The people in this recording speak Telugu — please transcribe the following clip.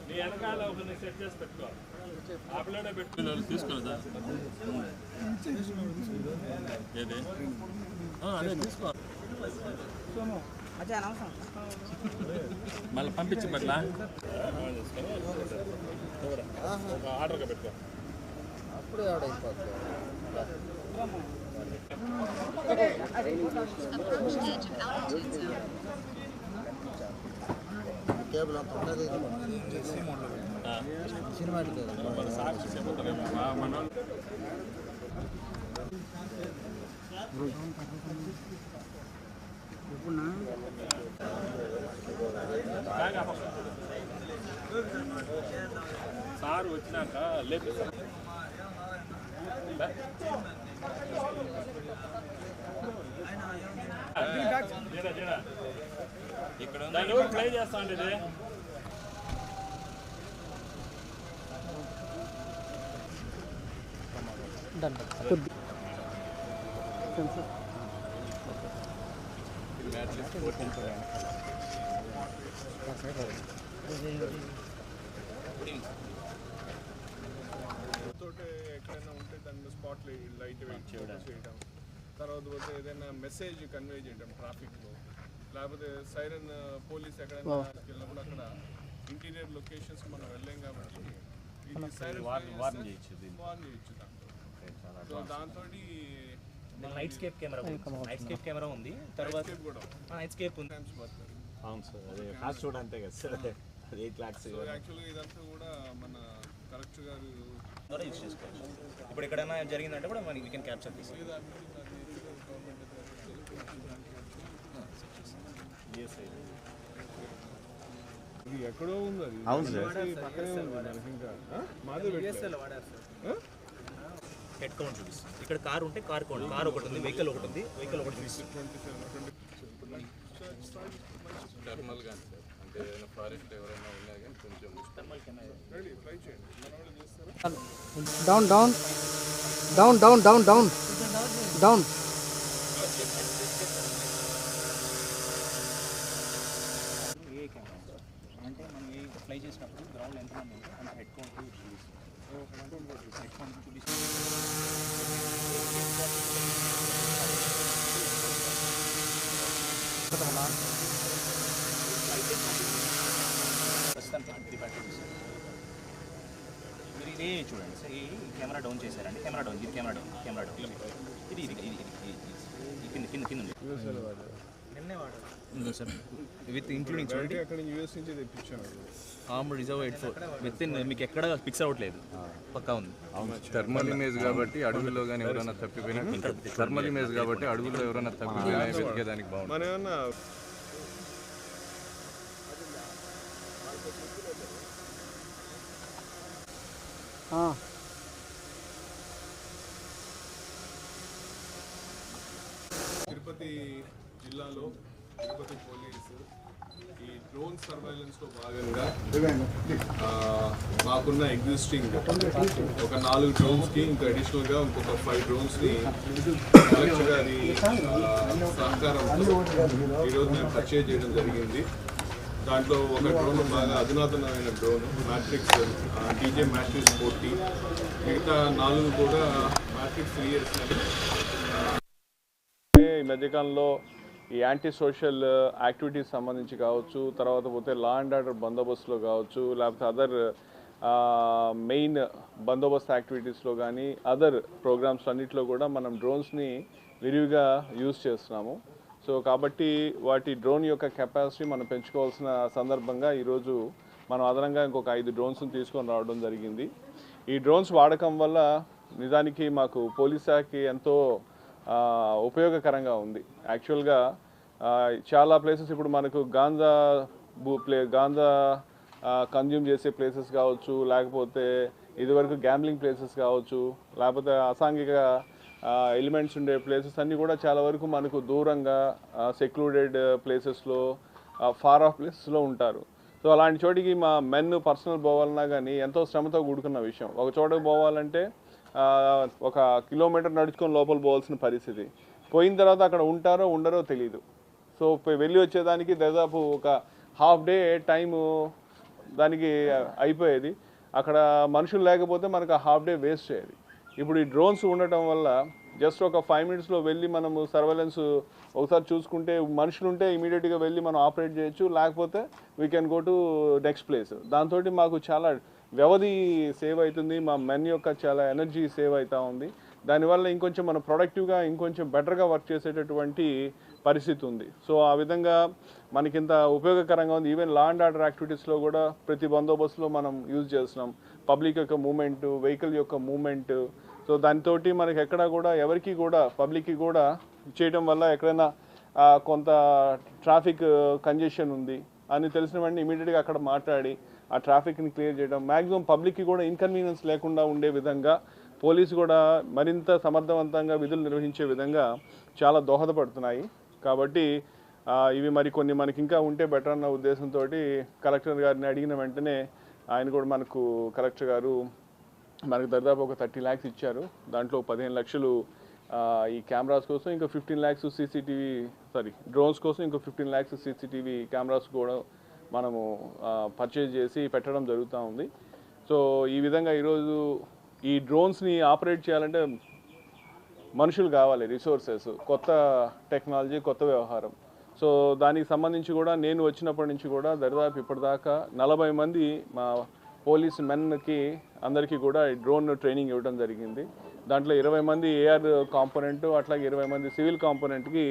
నీ వెనకాల ఒకరిని సెట్ చేసి పెట్టుకో ఆ పిల్లనే పెట్టుకుని తీసుకోలేదా ఏదే అదే తీసుకో మళ్ళీ పంపించి పట్ల ఒక ఆర్డర్గా పెట్టుకో అప్పుడే ఆడైపోతుంది కేబుల్ అంత ఉంటుంది సినిమాటిక్ మన సాక్షి చెబుతారేమో మన సార్ వచ్చినాక లేపిస్తా ఇక్కడ ప్లే చేస్తా అంటే ఎక్కడైనా ఉంటే దాన్ని స్పాట్ లైట్ వెయిట్ చేయడం తర్వాత పోతే ఏదైనా మెసేజ్ కన్వే చేయడం ట్రాఫిక్లో లేకపోతే సైరన్ పోలీస్ ఎక్కడైనా వెళ్ళినప్పుడు అక్కడ ఇంటీరియర్ లొకేషన్స్ మనం వెళ్ళాం కాబట్టి ఇది సైరన్ వార్న్ చేయొచ్చు దాంట్లో సో దాంతో నైట్ స్కేప్ కెమెరా ఉంది తర్వాత నైట్ స్కేప్ ఉంది అవును సార్ అదే ఫాస్ట్ చూడ అంతే కదా సార్ అది 8 lakhs యాక్చువల్గా ఇదంతా కూడా మన కలెక్టర్ గారు ద్వారా యూజ్ చేసుకోవచ్చు ఇప్పుడు ఎక్కడైనా జరిగిందంటే కూడా మనకి వీ కెన్ క్యాప్చర్ దిస్ ఇది ఎక్కడో ఉంది అది అవును సార్ పక్కనే ఉంది ఇంకా మాదే హెడ్ కౌంట్ చూపిస్తుంది ఇక్కడ కార్ ఉంటే కార్ కౌంట్ కార్ ఒకటి ఉంది వెహికల్ ఒకటి ఉంది వెహికల్ ఒకటి చూపిస్తుంది టర్మల్ కానీ సార్ అంటే ఏదైనా ఫారెస్ట్ ఎవరైనా ఉన్నా కానీ కొంచెం థర్మల్ కెమెరా ట్రై చేయండి down down down down down down down ఏ కెమెరా అంటే మనం ఏ ఫ్లై చేసినప్పుడు గ్రౌండ్ ఎంతమంది ఉంటే అంత హెడ్ కౌంట్ చూపిస్తుంది హెడ్ కౌంట్ చూపిస్తుంది మీరు ఇదే చూడండి సార్ ఈ కెమెరా డౌన్ చేశారండి కెమెరా డౌన్ ఇది కెమెరా డౌన్ ఇది ఇది ఇది ఇది కింద కింద ఉంది నిన్నే వాడారు సార్ విత్ ఇంక్లూడింగ్ చూడండి అక్కడ యూఎస్ నుంచి తెప్పించాను ఆర్మ్డ్ రిజర్వ్ విత్ ఇన్ మీకు ఎక్కడ ఫిక్స్ అవ్వట్లేదు పక్కా ఉంది థర్మల్ ఇమేజ్ కాబట్టి అడవుల్లో కానీ ఎవరైనా తప్పిపోయినా థర్మల్ ఇమేజ్ కాబట్టి అడవుల్లో ఎవరైనా తప్పిపోయినా వెతికేదానికి బాగుంటుంది మన ఏమన్నా తిరుపతి జిల్లాలో తిరుపతి పోలీసు ఈ డ్రోన్ సర్వైలెన్స్లో భాగంగా మాకున్న ఎగ్జిస్టింగ్ ఒక 4 డ్రోన్స్కి ఇంకా అడిషనల్గా ఇంకొక 5 డ్రోన్స్ని కలెక్టర్ గారి సహకారంతో ఈరోజు మేము పర్చేజ్ చేయడం జరిగింది. దాంట్లో ఒక డ్రోన్ బాగా అధునాతనమైన డ్రోన్ మ్యాట్రిక్స్ టీజే మ్యాట్రిక్స్ 40, మిగతా 4 కూడా మ్యాట్రిక్స్ 3 ఈ మధ్యకాలంలో ఈ యాంటీ సోషల్ యాక్టివిటీస్ సంబంధించి కావచ్చు, తర్వాత పోతే లా అండ్ ఆర్డర్ బందోబస్తులో కావచ్చు, లేకపోతే అదర్ మెయిన్ బందోబస్తు యాక్టివిటీస్లో కానీ అదర్ ప్రోగ్రామ్స్ అన్నింటిలో కూడా మనం డ్రోన్స్ని విరివిగా యూజ్ చేస్తున్నాము. సో కాబట్టి వాటి డ్రోన్ యొక్క కెపాసిటీ మనం పెంచుకోవాల్సిన సందర్భంగా ఈరోజు మనం అదనంగా ఇంకొక 5 డ్రోన్స్ని తీసుకొని రావడం జరిగింది. ఈ డ్రోన్స్ వాడకం వల్ల నిజానికి మాకు పోలీస్ శాఖకి ఎంతో ఉపయోగకరంగా ఉంది. యాక్చువల్గా చాలా ప్లేసెస్ ఇప్పుడు మనకు గాంజా కన్జ్యూమ్ చేసే ప్లేసెస్ కావచ్చు, లేకపోతే ఇదివరకు గ్యాంబ్లింగ్ ప్లేసెస్ కావచ్చు, లేకపోతే అసాంఘిక ఎలిమెంట్స్ ఉండే ప్లేసెస్ అన్నీ కూడా చాలా వరకు మనకు దూరంగా సెక్లూడెడ్ ప్లేసెస్లో ఫార్ ఆఫ్ ప్లేసెస్లో ఉంటారు. సో అలాంటి చోటికి మా మెన్ పర్సనల్ పోవాలన్నా కానీ ఎంతో శ్రమతో కూడుకున్న విషయం. ఒక చోటకు పోవాలంటే 1 కిలోమీటర్ నడుచుకొని లోపల పోవాల్సిన పరిస్థితి. పోయిన తర్వాత అక్కడ ఉంటారో ఉండరో తెలియదు. సో వెళ్ళి వచ్చేదానికి దాదాపు ఒక హాఫ్ డే టైము దానికి అయిపోయేది. అక్కడ మనుషులు లేకపోతే మనకు ఆ హాఫ్ డే వేస్ట్ అయ్యేది. ఇప్పుడు ఈ డ్రోన్స్ ఉండటం వల్ల జస్ట్ ఒక 5 minutesలో వెళ్ళి మనము సర్వేలెన్స్ ఒకసారి చూసుకుంటే మనుషులు ఉంటే ఇమీడియట్గా వెళ్ళి మనం ఆపరేట్ చేయొచ్చు, లేకపోతే we can go to next place. దాంతో మాకు చాలా వ్యవధి సేవ్ అవుతుంది, మా మెన్ యొక్క చాలా ఎనర్జీ సేవ్ అవుతూ ఉంది. దానివల్ల ఇంకొంచెం మనం ప్రొడక్టివ్గా ఇంకొంచెం బెటర్గా వర్క్ చేసేటటువంటి పరిస్థితి ఉంది. సో ఆ విధంగా మనకింత ఉపయోగకరంగా ఉంది. ఈవెన్ లా అండ్ ఆర్డర్ యాక్టివిటీస్లో కూడా ప్రతి బందోబస్తులో మనం యూజ్ చేస్తున్నాం. పబ్లిక్ యొక్క మూమెంట్, వెహికల్ యొక్క మూమెంట్, సో దాంతో మనకి ఎక్కడా కూడా ఎవరికి కూడా పబ్లిక్కి కూడా చేయడం వల్ల ఎక్కడైనా కొంత ట్రాఫిక్ కంజెషన్ ఉంది అని తెలిసిన వెంటనే ఇమీడియట్గా అక్కడ మాట్లాడి ఆ ట్రాఫిక్ని క్లియర్ చేయడం, మ్యాక్సిమం పబ్లిక్కి కూడా ఇన్కన్వీనియన్స్ లేకుండా ఉండే విధంగా పోలీసు కూడా మరింత సమర్థవంతంగా విధులు నిర్వహించే విధంగా చాలా దోహదపడుతున్నాయి. కాబట్టి ఇవి మరి కొన్ని మనకి ఇంకా ఉంటే బెటర్ అన్న ఉద్దేశంతో కలెక్టర్ గారిని అడిగిన వెంటనే ఆయన కూడా మనకు కలెక్టర్ గారు మనకు దాదాపు ఒక 30 lakhs ఇచ్చారు. దాంట్లో 15 లక్షలు ఈ కెమెరాస్ కోసం, ఇంకా 15 lakhs డ్రోన్స్ కోసం, ఇంకో 15 lakhs CCTV కెమెరాస్ కూడా మనము పర్చేజ్ చేసి పెట్టడం జరుగుతూ ఉంది. సో ఈ విధంగా ఈరోజు ఈ డ్రోన్స్ని ఆపరేట్ చేయాలంటే మనుషులు కావాలి, రిసోర్సెస్, కొత్త టెక్నాలజీ, కొత్త వ్యవహారం. సో దానికి సంబంధించి కూడా నేను వచ్చినప్పటి నుంచి కూడా దాదాపు ఇప్పటిదాకా 40 మంది మా పోలీస్ మెన్కి అందరికీ కూడా డ్రోన్ ట్రైనింగ్ ఇవ్వడం జరిగింది. దాంట్లో 20 మంది AR కాంపోనెంట్, అట్లాగే 20 మంది సివిల్ కాంపోనెంట్కి